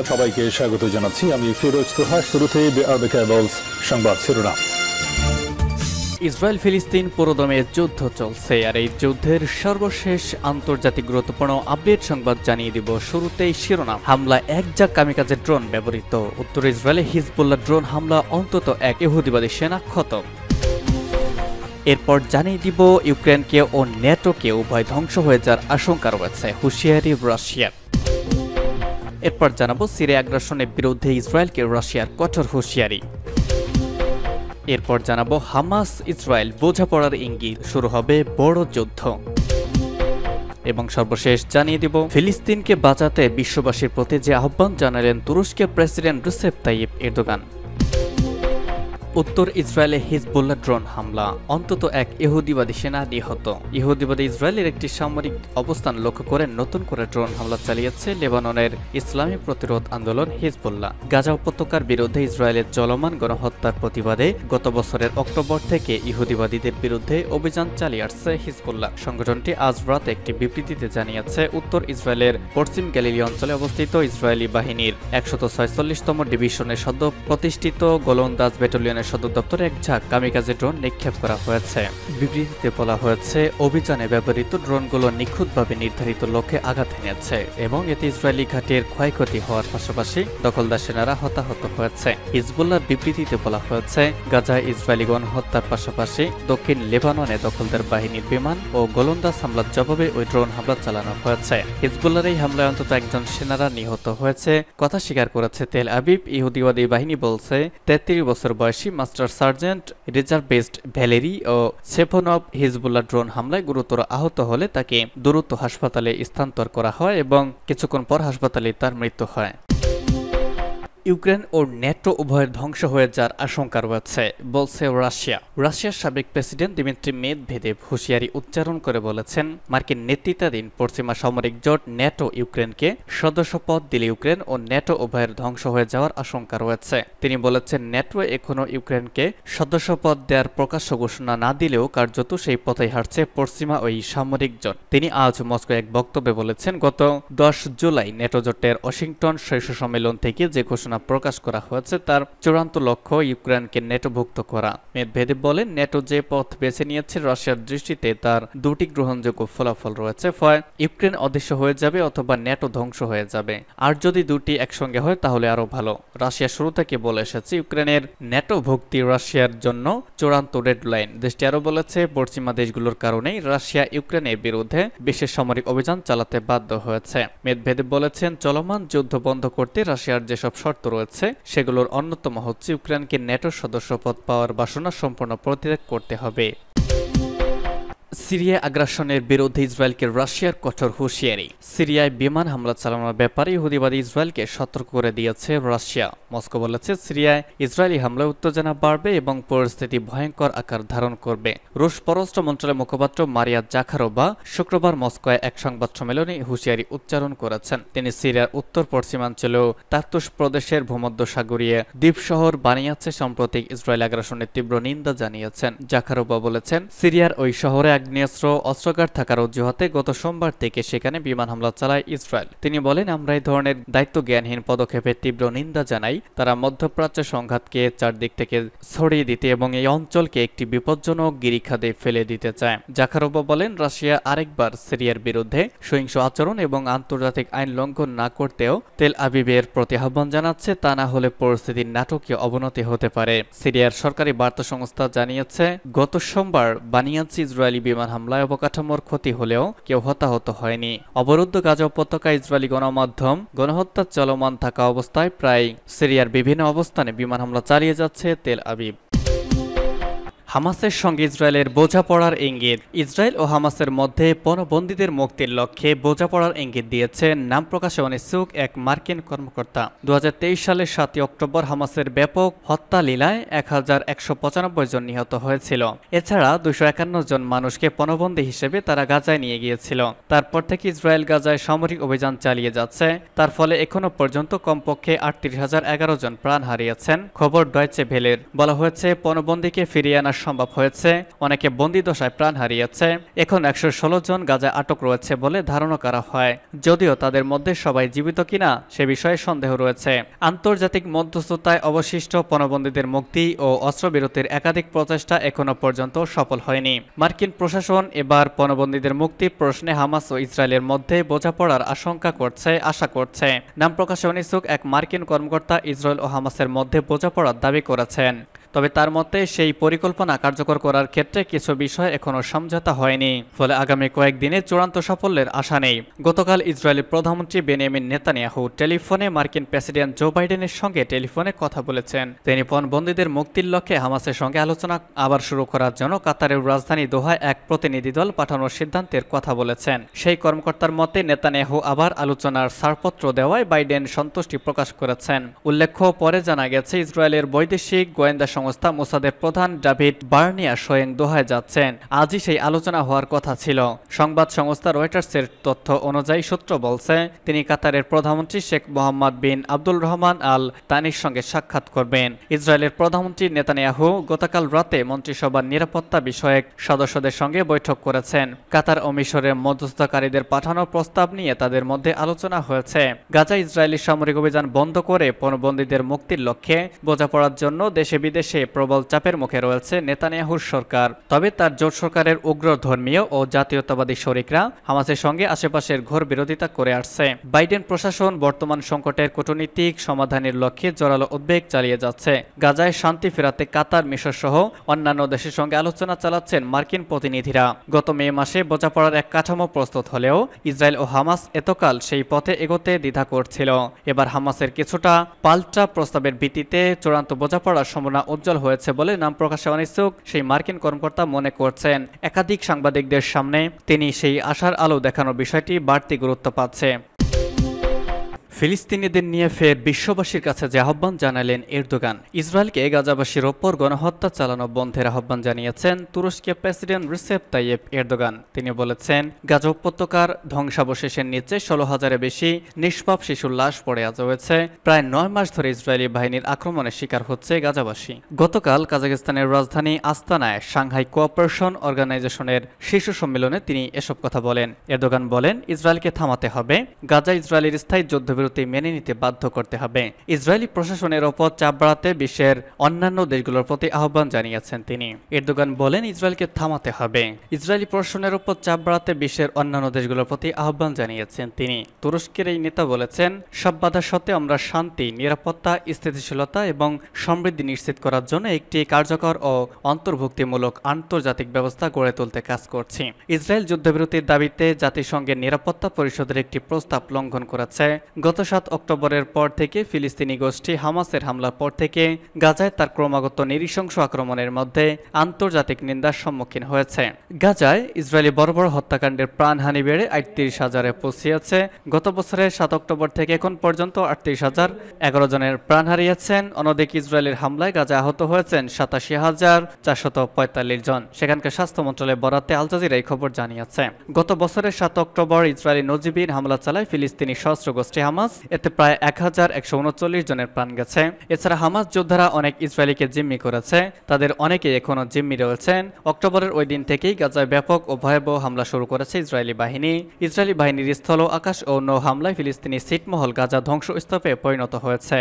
সংবাদ সবাইকে স্বাগত জানাচ্ছি। আমি ফিরোজ তোহা। শুরুতেই সংবাদ শিরোনাম। ইসরায়েল ফিলিস্তিন পুরোদমে যুদ্ধ চলছে, আর এই যুদ্ধের সর্বশেষ আন্তর্জাতিক গুরুত্বপূর্ণ আপডেট সংবাদ জানিয়ে দিব। শুরুতেই শিরোনাম। হামলা এক ঝাঁক কামিকাজে ড্রোন ব্যবহৃত। উত্তর ইসরায়েলে হিজবুল্লাহ ড্রোন হামলা, অন্তত এক ইহুদিবাদী সেনা খতম। এরপর জানিয়ে দিব ইউক্রেনকে ও ন্যাটোকে উভয় ধ্বংস হয়ে যাওয়ার আশঙ্কা রয়েছে, হুঁশিয়ারি রাশিয়ার। এরপর জানাবো সিরিয়া আগ্রাসনের বিরুদ্ধে ইসরায়েলকে রাশিয়ার কঠোর হুঁশিয়ারি। এরপর জানাবো হামাস ইসরায়েল বোঝাপড়ার ইঙ্গিত, শুরু হবে বড় যুদ্ধ। এবং সর্বশেষ জানিয়ে দিব ফিলিস্তিনকে বাঁচাতে বিশ্ববাসীর প্রতি যে আহ্বান জানালেন তুরস্কের প্রেসিডেন্ট রিসেপ তাইয়িপ এরদোগান। উত্তর ইসরায়েলে হিজবুল্লাহ ড্রোন হামলা, অন্তত এক ইহুদিবাদী সেনা নিহত। ইহুদিবাদী ইসরায়েলের একটি সামরিক অবস্থান লক্ষ্য করে নতুন করে ড্রোন হামলা চালিয়েছে লেবাননের ইসলামী প্রতিরোধ আন্দোলন হিজবুল্লাহ। গাজা উপত্যকার বিরুদ্ধে ইসরায়েলের চলমান গণহত্যার প্রতিবাদে গত বছরের অক্টোবর থেকে ইহুদিবাদীদের বিরুদ্ধে অভিযান চালিয়ে আসছে হিজবুল্লাহ। সংগঠনটি আজ রাতে একটি বিবৃতিতে জানিয়েছে, উত্তর ইসরায়েলের পশ্চিম গ্যালিলি অঞ্চলে অবস্থিত ইসরায়েলি বাহিনীর ১৪৬তম ডিভিশনের সদ্য প্রতিষ্ঠিত গোলন্দাজ ব্যাটালিয়নের সদর দপ্তরে এক ঝাঁক কামিকাজে ড্রোন নিক্ষেপ করা হয়েছে। বিবৃতিতে বলা হয়েছে, অভিযানে ব্যবহৃত ড্রোনগুলো নিখুঁতভাবে নির্ধারিত লক্ষ্যে আঘাত হেনেছে এবং এতে ইসরায়েলি ঘাঁটির ক্ষয়ক্ষতি হওয়ার পাশাপাশি দখলদার সেনারা হতাহত হয়েছে। হিজবুল্লাহর বিবৃতিতে বলা হয়েছে, গাজায় ইসরায়েলি গণহত্যার পাশাপাশি দক্ষিণ লেবাননে দখলদার বাহিনীর বিমান ও গোলন্দাজ হামলার জবাবে ওই ড্রোন হামলা চালানো হয়েছে। হিজবুল্লাহর এই হামলায় অন্তত একজন সেনারা নিহত হয়েছে কথা স্বীকার করেছে তেল আবিব। ইহুদিবাদী বাহিনী বলছে, ৩৩ বছর বয়সী মাস্টার সার্জেন্ট রিজার্ভিস্ট ভ্যালেরি ও সেফোনভ হিজবুল্লাহ ড্রোন হামলায় গুরুতর আহত হলে তাকে দ্রুত হাসপাতালে স্থানান্তর করা হয় এবং কিছুক্ষণ পর হাসপাতালে তার মৃত্যু হয়। ইউক্রেন ও ন্যাটো উভয়ের ধ্বংস হয়ে যাওয়ার আশঙ্কা রয়েছে বলছে রাশিয়া। রাশিয়ার সাবেক প্রেসিডেন্ট দিমিত্রি মেদভেদেভ হুঁশিয়ারি উচ্চারণ করে বলেছেন, মার্কিন নেতৃত্বাধীন পশ্চিমা সামরিক জোট ন্যাটো ইউক্রেনকে সদস্যপদ দিলে ইউক্রেন ও ন্যাটো উভয়ের ধ্বংস হয়ে যাওয়ার আশঙ্কা রয়েছে। তিনি বলেছেন, ন্যাটো এখনও ইউক্রেনকে সদস্যপদ দেওয়ার প্রকাশ্য ঘোষণা না দিলেও কার্যত সেই পথেই হাঁটছে পশ্চিমা ওই সামরিক জোট। তিনি আজ মস্কো এক বক্তব্যে বলেছেন, গত ১০ জুলাই ন্যাটো জোটের ওয়াশিংটন শীর্ষ সম্মেলন থেকে যে ঘোষণা প্রকাশ করা হয়েছে তার চূড়ান্ত লক্ষ্য ইউক্রেনকে ন্যাটোভুক্ত করা। মেদভেদেভ বলেন, ন্যাটো যে পথ বেছে নিয়েছে রাশিয়ার দৃষ্টিতে তার দুটি গ্রহণযোগ্য ফলাফল রয়েছে, হয় ইউক্রেন অদৃশ্য হয়ে যাবে অথবা ন্যাটো ধ্বংস হয়ে যাবে। আর যদি দুটি একসঙ্গে হয় তাহলে আরো ভালো। রাশিয়া শুরু থেকে বলে এসেছে, ইউক্রেনের ন্যাটো ভুক্তি রাশিয়ার জন্য চূড়ান্ত রেড লাইন। দেশটি আরো বলেছে, পশ্চিমা দেশগুলোর কারণেই রাশিয়া ইউক্রেনের বিরুদ্ধে বিশেষ সামরিক অভিযান চালাতে বাধ্য হয়েছে। মেদভেদেভ বলেছেন, চলমান যুদ্ধ বন্ধ করতে রাশিয়ার যেসব শর্ত রয়েছে সেগুলোর অন্যতম হচ্ছে ইউক্রেনকে ন্যাটোর সদস্যপদ পাওয়ার বাসনা সম্পূর্ণ পরিত্যাগ করতে হবে। সিরিয়া আগ্রাসনের বিরুদ্ধে ইসরায়েলকে রাশিয়ার কঠোর হুঁশিয়ারি। সিরিয়ায় বিমান হামলা চালানোর ব্যাপারে ইহুদিবাদী ইসরায়েলকে সতর্ক করে দিয়েছে রাশিয়া। মস্কো বলেছে, সিরিয়ায় ইসরায়েলি হামলায় উত্তেজনা বাড়বে এবং পরিস্থিতি ভয়ঙ্কর আকার ধারণ করবে। রুশ পররাষ্ট্র মন্ত্রণালয়ের মুখপাত্র মারিয়া জাখারোভা শুক্রবার মস্কোয় এক সংবাদ সম্মেলনে হুঁশিয়ারি উচ্চারণ করেছেন। তিনি সিরিয়ার উত্তর পশ্চিমাঞ্চলেও তার্তুস প্রদেশের ভূমধ্যসাগরীয় দ্বীপ শহর বানিয়াছে সাম্প্রতিক ইসরায়েল আগ্রাসনের তীব্র নিন্দা জানিয়েছেন। জাখারোভা বলেছেন, সিরিয়ার ওই শহরে আগ্নেয়াস্ত্র অস্ত্রাগার থাকার অজুহাতে গত সোমবার থেকে সেখানে বিমান হামলা চালায় ইসরায়েল। তিনি বলেন, আমরা এই ধরনের দায়িত্ব জ্ঞানহীন পদক্ষেপের তীব্র নিন্দা জানাই। তারা মধ্যপ্রাচ্যের সংঘাতকে চারদিক থেকে ছড়িয়ে দিতে এবং এই অঞ্চলকে একটি বিপজ্জনক গিরিখাদে ফেলে দিতে চায়। জাখারোভা বলেন, রাশিয়া আরেকবার সিরিয়ার বিরুদ্ধে সহিংস আচরণ এবং আন্তর্জাতিক আইন লঙ্ঘন না করতেও তেল আবিবের প্রতি আহ্বান জানাচ্ছে, তা না হলে পরিস্থিতির নাটকীয় অবনতি হতে পারে। সিরিয়ার সরকারি বার্তা সংস্থা জানিয়েছে, গত সোমবার বানিয়াচি ইসরায়েলি বিমান হামলায় অবকাঠামোর ক্ষতি হলেও কেউ হতাহত হয়নি। অবরুদ্ধ গাজা উপত্যকায় ইসরায়েলি গণমাধ্যম গণহত্যা চলমান থাকা অবস্থায় প্রায় সিরিয়ার বিভিন্ন অবস্থানে বিমান হামলা চালিয়ে যাচ্ছে তেল আবিব। হামাসের সঙ্গে ইসরায়েলের বোঝাপড়ার ইঙ্গিত। ইসরায়েল ও হামাসের মধ্যে পণবন্দীদের মুক্তির লক্ষ্যে বোঝাপড়ার ইঙ্গিত দিয়েছেন নাম প্রকাশে অনিচ্ছুক এক মার্কিন কর্মকর্তা। ২০২৩ সালের ৭ অক্টোবর হামাসের ব্যাপক হত্যা লীলায় ১১৯৫ জন নিহত হয়েছিল। এছাড়া ২৫১ জন মানুষকে পণবন্দী হিসেবে তারা গাজায় নিয়ে গিয়েছিল। তারপর থেকে ইসরায়েল গাজায় সামরিক অভিযান চালিয়ে যাচ্ছে। তার ফলে এখনো পর্যন্ত কমপক্ষে ৩৮,০১১ জন প্রাণ হারিয়েছেন। খবর ডয়চে ভেলের। বলা হয়েছে, পণবন্দীকে ফিরিয়ে আনার সম্ভব হয়েছে, অনেকে বন্দিদশায় প্রাণ হারিয়েছে। এখন 116 জন গাজায় আটক রয়েছে বলে ধারণা করা হয়, যদিও তাদের মধ্যে সবাই জীবিত কিনা সে বিষয়ে সন্দেহ রয়েছে। আন্তর্জাতিক মধ্যস্থতায় অবশিষ্ট পণবন্দীদের মুক্তি ও অস্ত্রবিরতির একাধিক প্রচেষ্টা এখনো পর্যন্ত সফল হয়নি। মার্কিন প্রশাসন এবার পণবন্দীদের মুক্তি প্রশ্নে হামাস ও ইসরায়েলের মধ্যে বোঝাপড়ার আশা করছে। নাম প্রকাশে অনিচ্ছুক এক মার্কিন কর্মকর্তা ইসরায়েল ও হামাসের মধ্যে বোঝাপড়ার দাবি করেছেন। তবে তার মতে সেই পরিকল্পনা কার্যকর করার ক্ষেত্রে কিছু বিষয় এখনও সমঝোতা হয়নি, ফলে আগামী কয়েকদিনে চূড়ান্ত সাফল্যের আশা নেই। গতকাল ইসরায়েলি প্রধানমন্ত্রী বেনিয়ামিন নেতানিয়াহু টেলিফোনে মার্কিন প্রেসিডেন্ট জো বাইডেনের সঙ্গে টেলিফোনে কথা বলেছেন। তিনি পণবন্দীদের মুক্তির লক্ষ্যে হামাসের সঙ্গে আলোচনা আবার শুরু করার জন্য কাতারের রাজধানী দোহায় এক প্রতিনিধি দল পাঠানোর সিদ্ধান্তের কথা বলেছেন। সেই কর্মকর্তার মতে নেতানিয়াহু আবার আলোচনার ছাড়পত্র দেওয়ায় বাইডেন সন্তুষ্টি প্রকাশ করেছেন। উল্লেখ্য, পরে জানা গেছে ইসরায়েলের বৈদেশিক গোয়েন্দা সংস্থা মোসাদের প্রধান ডেভিড বার্নিয়া স্বয়ং দোহায় যাচ্ছেন। আজই সেই আলোচনা হওয়ার কথা ছিল। সংবাদ সংস্থা রয়টার্সের তথ্য অনুযায়ী সূত্র বলছে, তিনি কাতারের প্রধানমন্ত্রী শেখ মোহাম্মদ বিন আব্দুল রহমান আল তানির সঙ্গে সাক্ষাৎ করবেন। ইসরায়েলের প্রধানমন্ত্রী নেতানিয়াহু গতকাল রাতে মন্ত্রিসভার নিরাপত্তা বিষয়ক সদস্যদের সঙ্গে বৈঠক করেছেন। কাতার ও মিশরের মধ্যস্থতাকারীদের পাঠানো প্রস্তাব নিয়ে তাদের মধ্যে আলোচনা হয়েছে। গাজা ইসরায়েলি সামরিক অভিযান বন্ধ করে পণবন্দীদের মুক্তির লক্ষ্যে বোঝাপড়ার জন্য দেশে বিদেশে প্রবল চাপের মুখে রয়েছে নেতানিয়াহুর সরকার। তবে তার জোট সরকারের উগ্র ধর্মীয় ও জাতীয়তাবাদী শরিকরা হামাসের সঙ্গে আশেপাশের ঘোর বিরোধিতা করে আসছে। বাইডেন প্রশাসন বর্তমান সংকটের কূটনীতিক সমাধানের লক্ষ্যে জোরালো উদ্বেগ চালিয়ে যাচ্ছে। গাজায় শান্তি ফেরাতে কাতার, মিশর সহ অন্যান্য দেশের সঙ্গে আলোচনা চালাচ্ছেন মার্কিন প্রতিনিধিরা। গত মে মাসে বোঝাপড়ার এক কাঠামো প্রস্তুত হলেও ইসরায়েল ও হামাস এতকাল সেই পথে এগোতে দ্বিধা করছিল। এবার হামাসের কিছুটা পাল্টা প্রস্তাবের ভিত্তিতে চূড়ান্ত বোঝাপড়ার সম্ভাবনা উজ্জ্বল হয়েছে বলে নাম প্রকাশে অনিচ্ছুক সেই মার্কিন কর্মকর্তা মনে করছেন। একাধিক সাংবাদিকদের সামনে তিনি সেই আশার আলো দেখানোর বিষয়টি বাড়তি গুরুত্ব পাচ্ছে। ফিলিস্তিনিদের নিয়ে ফের বিশ্ববাসীর কাছে যে আহ্বান জানালেন এরদোগান। ইসরায়েলকে গাজাবাসীর ওপর গণহত্যা চালানো বন্ধের আহ্বান জানিয়েছেন তুরস্কের প্রেসিডেন্ট রিসেপ তাইয়েপ এরদোগান। তিনি বলেছেন, গাজা উপত্যকার ধ্বংসাবশেষের নিচে 16,000-এর বেশি নিষ্পাপ শিশুর লাশ পড়ে আজ রয়েছে। প্রায় 9 মাস ধরে ইসরায়েলি বাহিনীর আক্রমণের শিকার হচ্ছে গাজাবাসী। গতকাল কাজাকিস্তানের রাজধানী আস্তানায় সাংহাই কোঅপারেশন অর্গানাইজেশনের শীর্ষ সম্মেলনে তিনি এসব কথা বলেন। এরদোগান বলেন, ইসরায়েলকে থামাতে হবে, গাজা ইসরায়েলের স্থায়ী যুদ্ধবিরতি মেনে নিতে বাধ্য করতে হবে। ইসরায়েলি প্রশাসনের ওপর চাপ বাড়াতে বিশ্বের অন্যান্য দেশগুলোর প্রতি আহ্বান জানিয়েছেন তিনি। এরদোগান বলেন, ইসরায়েলকে থামাতে হবে। ইসরায়েলি প্রশাসনের ওপর চাপ বাড়াতে বিশ্বের অন্যান্য দেশগুলোর প্রতি আহ্বান জানিয়েছেন তিনি। তুরস্কের এই নেতা বলেছেন, সব বাধা সত্ত্বেও আমরা শান্তি, নিরাপত্তা, স্থিতিশীলতা এবং সমৃদ্ধি নিশ্চিত করার জন্য একটি কার্যকর ও অন্তর্ভুক্তিমূলক আন্তর্জাতিক ব্যবস্থা গড়ে তুলতে কাজ করছি। ইসরায়েল যুদ্ধবিরতির দাবিতে জাতিসংঘের নিরাপত্তা পরিষদের একটি প্রস্তাব লঙ্ঘন করেছে। গত 7 অক্টোবরের পর থেকে ফিলিস্তিনি গোষ্ঠী হামাসের হামলার পর থেকে গাজায় তার ক্রমাগত নৃশংস আক্রমণের মধ্যে আন্তর্জাতিক নিন্দার সম্মুখীন হয়েছে। গাজায় ইসরায়েলি বর্বর হত্যাকাণ্ডের প্রাণহানি বেড়ে 38,000-এ পৌঁছিয়েছে। গত বছরের 7 অক্টোবর থেকে এখন পর্যন্ত 38,011 জনের প্রাণ হারিয়েছেন। অন্যদিকে ইসরায়েলের হামলায় গাজায় আহত হয়েছেন 87,445 জন। সেখানকার স্বাস্থ্য মন্ত্রণালয়ের বরাতে আল জাজিরা এই খবর জানিয়েছে। গত বছরের 7 অক্টোবর ইসরায়েলি নজিবিন হামলা চালায় ফিলিস্তিনি সশস্ত্র গোষ্ঠী হামাস। এতে প্রায় 1,139 জনের প্রাণ গেছে। এছাড়া হামাস যোদ্ধারা অনেক ইসরায়েলিকে জিম্মি করেছে, তাদের অনেকেই এখনও জিম্মি রয়েছেন। অক্টোবরের ওই দিন থেকেই গাজায় ব্যাপক ও ভয়াবহ হামলা শুরু করেছে ইসরায়েলি বাহিনী। ইসরায়েলি বাহিনীর স্থল, আকাশ ও নৌ হামলায় ফিলিস্তিনি ছিটমহল গাজা ধ্বংসস্তূপে পরিণত হয়েছে।